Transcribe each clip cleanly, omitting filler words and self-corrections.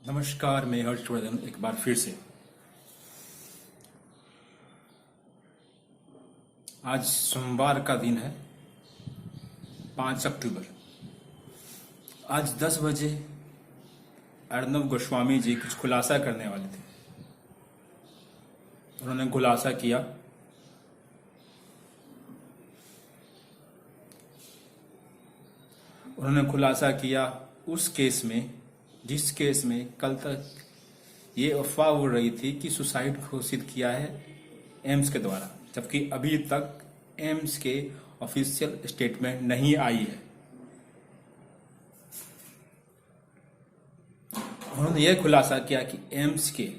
नमस्कार, मैं हर्षवर्धन एक बार फिर से। आज सोमवार का दिन है, 5 अक्टूबर। आज 10 बजे अर्नब गोस्वामी जी कुछ खुलासा करने वाले थे। उन्होंने खुलासा किया उस केस में, जिस केस में कल तक ये अफवाह उड़ रही थी कि सुसाइड घोषित किया है एम्स के द्वारा, जबकि अभी तक एम्स के ऑफिशियल स्टेटमेंट नहीं आई है। उन्होंने यह खुलासा किया कि एम्स के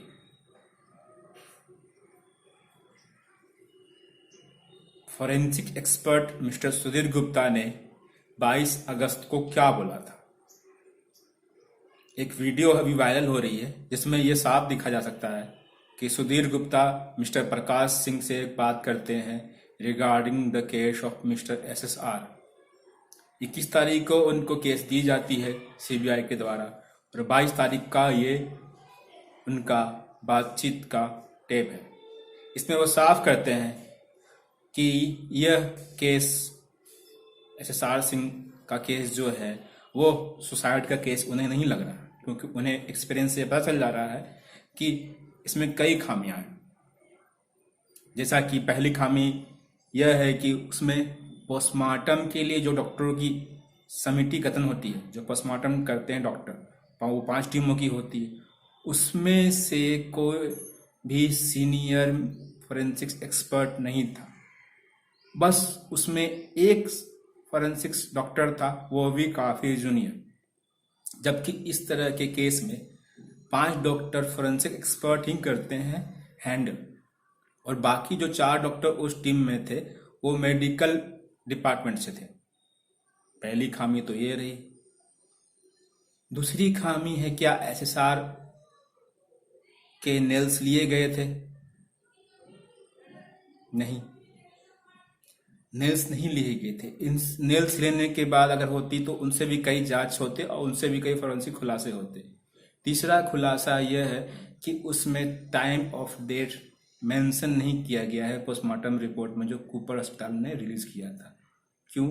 forensic expert mister Sudhir Gupta ने 22 अगस्त को क्या बोला था। एक वीडियो अभी वायरल हो रही है जिसमें यह साफ दिखा जा सकता है कि सुधीर गुप्ता मिस्टर प्रकाश सिंह से एक बात करते हैं regarding the case of mister SSR। 21 तारीख को उनको केस दी जाती है CBI के द्वारा और 22 तारीख का ये उनका बातचीत का टेप है। इसमें वो साफ करते हैं कि यह केस SSR सिंह का केस जो है वो सुसाइड का केस उन्हें नहीं लग रहा, क्योंकि उन्हें एक्सपीरियंस से पता चल जा रहा है कि इसमें कई खामियां हैं। जैसा कि पहली खामी यह है कि उसमें पोस्टमार्टम के लिए जो डॉक्टरों की समिति गठन होती है, जो पोस्टमार्टम करते हैं डॉक्टर, वो 5 टीमों की होती है, उसमें से कोई भी सीनियर फोरेंसिक्स एक्सपर्ट नहीं था। बस उसमें एक फोरेंसिक्स डॉक्टर था, वो भी काफी जूनियर। जबकि इस तरह के केस में 5 डॉक्टर फोरेंसिक एक्सपर्ट ही करते हैं हैंडल, और बाकी जो 4 डॉक्टर उस टीम में थे वो मेडिकल डिपार्टमेंट से थे। पहली खामी तो ये रही। दूसरी खामी है, क्या SSR के नेल्स लिए गए थे? नहीं, नेल्स नहीं लिए गए थे। इन नेल्स लेने के बाद अगर होती तो उनसे भी कई जांच होते और उनसे भी कई फॉरेंसिक खुलासे होते। तीसरा खुलासा यह है कि उसमें टाइम ऑफ डेथ मेंशन नहीं किया गया है पोस्टमार्टम रिपोर्ट में, जो कूपर अस्पताल ने रिलीज किया था। क्यों?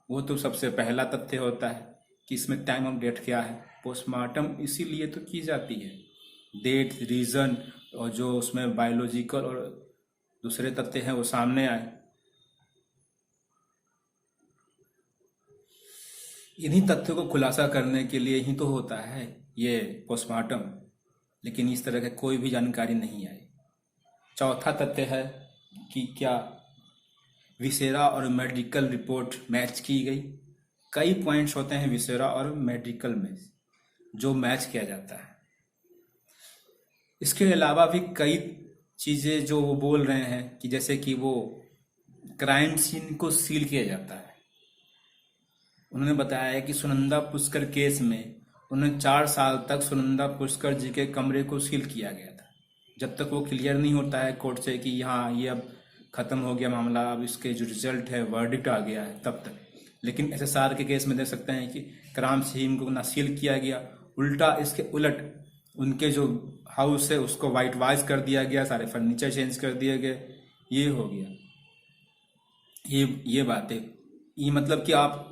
वो तो सबसे पहला तथ्य होता है कि इसमें टाइम ऑफ डेथ क्या है। पोस्टमार्टम इसीलिए तो की जाती है, डेट, रीजन और जो उसमें बायोलॉजिकल और दूसरे तथ्य हैं वो सामने आए। इन्हीं तथ्यों को खुलासा करने के लिए ही तो होता है ये पोस्टमार्टम, लेकिन इस तरह की कोई भी जानकारी नहीं आई। चौथा तथ्य है कि क्या विसेरा और मेडिकल रिपोर्ट मैच की गई। कई पॉइंट्स होते हैं विसेरा और मेडिकल में जो मैच किया जाता है। इसके अलावा भी कई चीजें जो वो बोल रहे हैं कि जैसे कि वो क्राइम सीन को सील किया जाता है। उन्होंने बताया है कि सुनंदा पुष्कर केस में उन्हें 4 साल तक सुनंदा पुष्कर जी के कमरे को सील किया गया था, जब तक वो क्लियर नहीं होता है कोर्ट से कि हाँ ये अब खत्म हो गया मामला, अब इसके जो रिजल्ट है वर्डिक्ट आ गया है, तब तक। लेकिन SSR के केस में देख सकते हैं कि क्राइम सीन को ना सील किया गया, उल्टा इसके उलट उनके जो हाउस है उसको वाइट वॉश कर दिया गया, सारे फर्नीचर चेंज कर दिए गए। ये हो गया, ये बात है। ये मतलब कि आप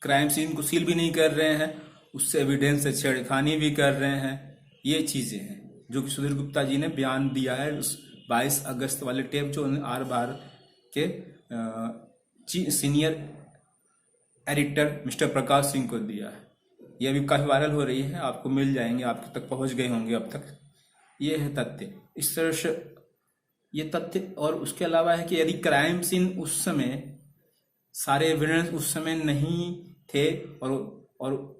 क्राइम सीन को सील भी नहीं कर रहे हैं, उससे एविडेंस से छेड़खानी भी कर रहे हैं। ये चीजें हैं जो कि सुधीर गुप्ता जी ने बयान दिया है उस 22 अगस्त वाले टेप जो R-बार के senior editor mister Prakash Singh को दिया है। ये अभी काफी वायरल हो रही है, आपको मिल जाएंगे, आप तक पहुंच गए होंगे अब तक। ये है तथ्य। इस तरह से ये तथ्य, और उसके अलावा है कि यदि क्राइम सीन उस समय सारे एविडेंस उस समय नहीं थे और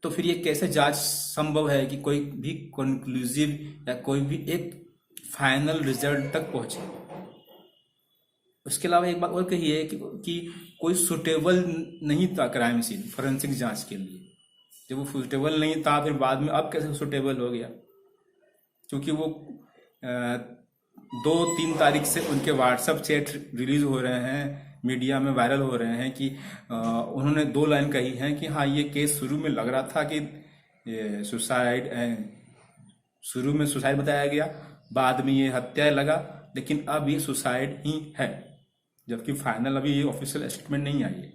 तो फिर ये कैसे जांच संभव है कि कोई भी कंक्लूसिव या कोई भी एक फाइनल रिजल्ट तक पहुंचे। उसके अलावा एक बात और कही है कि कोई सुटेबल नहीं था क्राइम सीन फोरेंसिक जांच के लिए। जब वो सुटेबल नहीं था फिर बाद में अब कैसे सुटेबल हो गया? क्योंकि वो 2-3 तारीख से उनके व्हाट्सएप चैट रिलीज हो रहे हैं, मीडिया में वायरल हो रहे हैं कि उन्होंने 2 लाइन कही हैं कि हाँ ये केस शुरू में लग रहा था कि सुसाइड शुरू में सुसाइड बताया गया, बाद में ये हत्या लगा, लेकिन अब ये सुसाइड ही है, जबकि फाइनल अभी ये ऑफिशियल स्टेटमेंट नहीं आई है।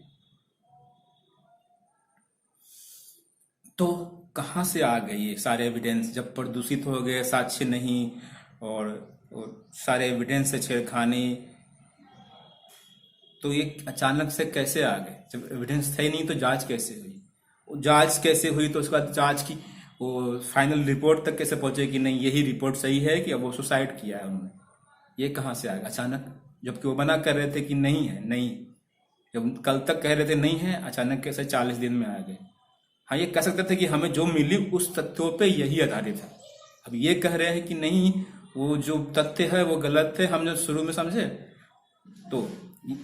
तो कहाँ से आ गए ये सारे एविडेंस, जब प्रदूषित हो गए, साक्ष्य नहीं, और सारे एविडेंस से छेड़खानी, तो ये अचानक से कैसे आ गए? जब एविडेंस थे नहीं तो जांच कैसे हुई? जांच कैसे हुई तो उसके बाद जांच की वो फाइनल रिपोर्ट तक कैसे पहुंचे कि नहीं यही रिपोर्ट सही है कि अब वो सुसाइड किया है उन्होंने? ये कहाँ से आ गया अचानक, जबकि वो मना कर रहे थे कि नहीं है, नहीं, जब कल तक कह रहे थे नहीं है, अचानक कैसे 40 दिन में आ गए? हाँ, ये कह सकते थे कि हमें जो मिली उस तथ्यों पे यही आधारित है। अब ये कह रहे हैं कि नहीं, वो जो तथ्य है वो गलत थे, हम जो शुरू में समझे। तो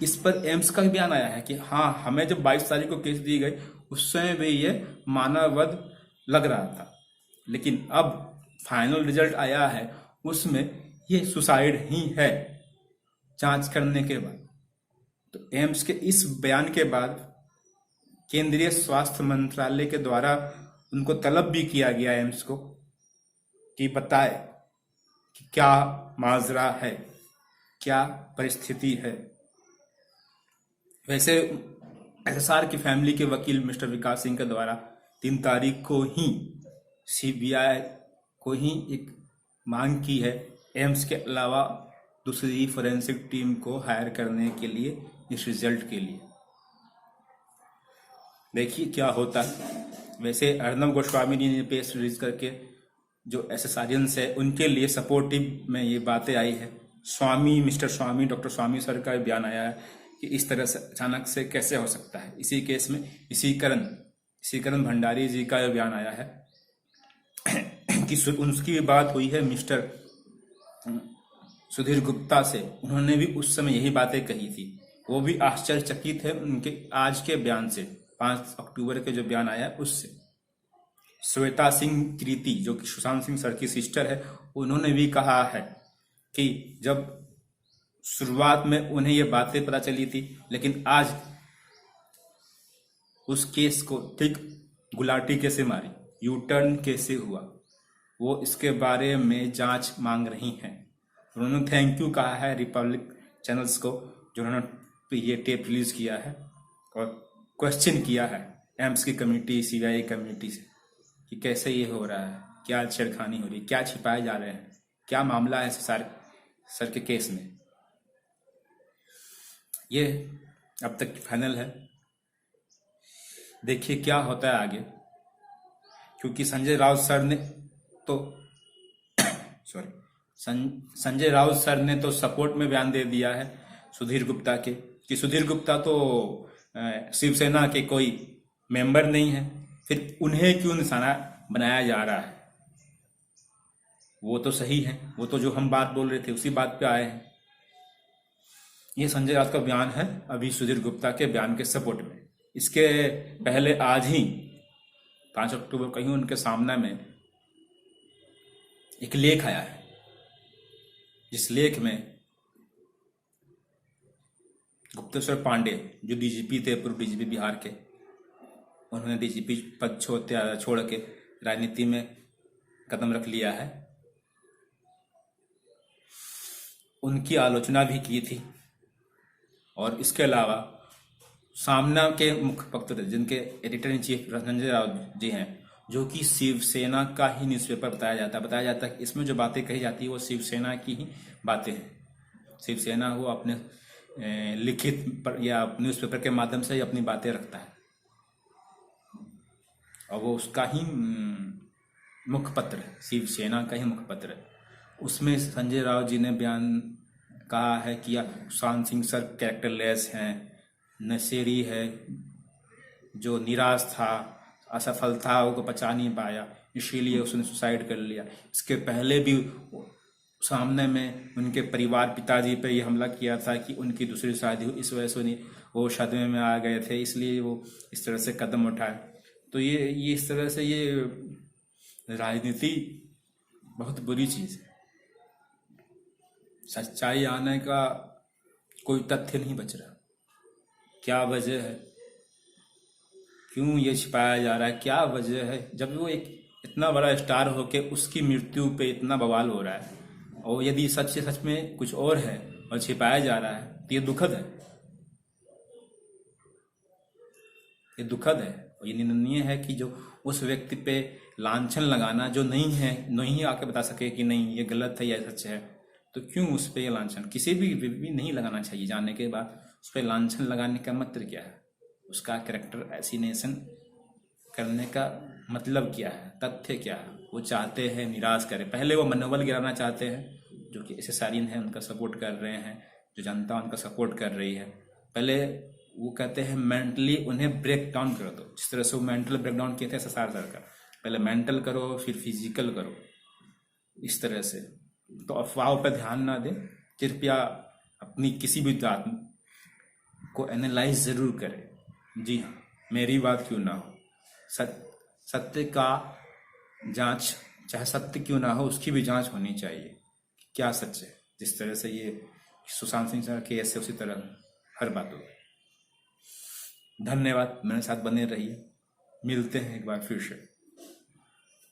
इस पर एम्स का भी बयान आया है कि हाँ, हमें जब 22 तारीख को केस दी गई उस समय भी ये मानववध लग रहा था, लेकिन अब फाइनल रिजल्ट आया है उसमें ये सुसाइड ही है जांच करने के बाद। तो एम्स के इस बयान के बाद केंद्रीय स्वास्थ्य मंत्रालय के द्वारा उनको तलब भी किया गया एम्स को कि बताए कि क्या माजरा है, क्या परिस्थिति है। वैसे एसएसआर की फैमिली के वकील मिस्टर विकास सिंह के द्वारा 3 तारीख को ही सीबीआई को ही एक मांग की है एम्स के अलावा दूसरी फोरेंसिक टीम को हायर करने के लिए, इस रिजल्ट के लिए। देखिए क्या होता है। वैसे अर्नब गोस्वामी ने प्रेस रिलीज करके जो एसएसआरियंस है उनके लिए सपोर्टिव में ये बातें आई है। स्वामी, मिस्टर स्वामी, डॉक्टर स्वामी सर का बयान आया है कि इस तरह से अचानक से कैसे हो सकता है। इसी केस में इसी करण भंडारी जी का बयान आया है कि उनकी बात हुई है मिस्टर सुधीर गुप्ता से, उन्होंने भी उस समय यही बातें कही थी। वो भी आश्चर्यचकित है उनके आज के बयान से, 5 अक्टूबर के जो बयान आया उससे। श्वेता सिंह कृति जो कि सुशांत सिंह सर की सिस्टर है, उन्होंने भी कहा है कि जब शुरुआत में उन्हें ये बातें पता चली थी, लेकिन आज उस केस को ठीक गुलाटी कैसे मारी, यू टर्न कैसे हुआ, वो इसके बारे में जांच मांग रही हैं। उन्होंने थैंक यू कहा है रिपब्लिक चैनल्स को जो उन्होंने ये टेप रिलीज किया है और क्वेश्चन किया है एम्स की कमेटी, सीबीआई कमेटी से कि कैसे ये हो रहा है, क्या छेड़खानी हो रही है, क्या छिपाए जा रहे हैं, क्या मामला है सर के केस में। ये अब तक फाइनल है, देखिए क्या होता है आगे। क्योंकि संजय राउत सर ने तो संजय राउत सर ने तो सपोर्ट में बयान दे दिया है सुधीर गुप्ता के कि सुधीर गुप्ता तो शिवसेना के कोई मेंबर नहीं है, फिर उन्हें क्यों निशाना बनाया जा रहा है। वो तो सही है, वो तो जो हम बात बोल रहे थे उसी बात पे आए हैं। ये संजय राउत का बयान है अभी सुधीर गुप्ता के बयान के सपोर्ट में। इसके पहले आज ही 5 अक्टूबर कहीं उनके सामने में एक लेख आया है, जिस लेख में गुप्तेश्वर पांडे जो डीजीपी थे, पूर्व डीजीपी बिहार के, उन्होंने डीजीपी पद छोड़ के राजनीति में कदम रख लिया है, उनकी आलोचना भी की थी। और इसके अलावा सामना के मुखपत्र जिनके editor in chief Sanjay Raut ji हैं, जो कि शिवसेना का ही न्यूज़पेपर बताया जाता है कि इसमें जो बातें कही जाती है वो शिवसेना की ही बातें हैं। शिवसेना वो अपने लिखित या न्यूज़पेपर के माध्यम से ही अपनी बातें रखता है और वो उसका ही मुखपत्र है, शिवसेना का ही मुखपत्र है। उसमें संजय राउत जी ने बयान कहा है कि सुशांत सिंह सर कैरेक्टरलेस हैं, नशेड़ी है, जो निराश था, असफलताओं को पचा नहीं पाया, इसीलिए उसने सुसाइड कर लिया। इसके पहले भी सामने में उनके परिवार पिताजी पे ये हमला किया था कि उनकी दूसरी शादी हुई, इस वजह से वो सदमे में आ गए थे, इसलिए वो इस तरह से कदम उठाए। तो ये इस तरह से ये राजनीति बहुत बुरी चीज़ है। सच्चाई आने का कोई तथ्य नहीं बच रहा। क्या वजह है, क्यों ये छिपाया जा रहा है, क्या वजह है? जब वो एक इतना बड़ा स्टार होके उसकी मृत्यु पे इतना बवाल हो रहा है, और यदि सच से सच में कुछ और है और छिपाया जा रहा है तो ये दुखद है। ये दुखद है और ये निंदनीय है कि जो उस व्यक्ति पे लांछन लगाना जो नहीं है, नहीं आके बता सके कि नहीं ये गलत है या सच है, तो क्यों उस पे ये लांछन किसी भी नहीं लगाना चाहिए। जानने के बाद उस पर लांछन लगाने का मतलब क्या है, उसका कैरेक्टर एसिनेशन करने का मतलब क्या है, तथ्य क्या है। वो चाहते हैं निराश करें, पहले वो मनोबल गिराना चाहते हैं, जो कि एसएसआरियन है उनका सपोर्ट कर रहे हैं, जो जनता उनका सपोर्ट कर रही है। पहले वो कहते हैं मेंटली उन्हें ब्रेक डाउन कर दो, जिस तरह से वो मेंटल ब्रेक डाउन किए थे एसएसआर सरकार, पहले मेंटल करो फिर फिजिकल करो, इस तरह से। तो अफवाहों पर ध्यान ना दें, कृपया अपनी किसी भी बात को एनालाइज जरूर करें। जी हाँ, मेरी बात क्यों ना हो, सत्य का जांच, चाहे सत्य क्यों ना हो उसकी भी जांच होनी चाहिए, क्या सच है। जिस तरह से ये सुशांत सिंह का केस है, उसी तरह हर बात हो। धन्यवाद, मेरे साथ बने रहिए, मिलते हैं एक बार फिर से।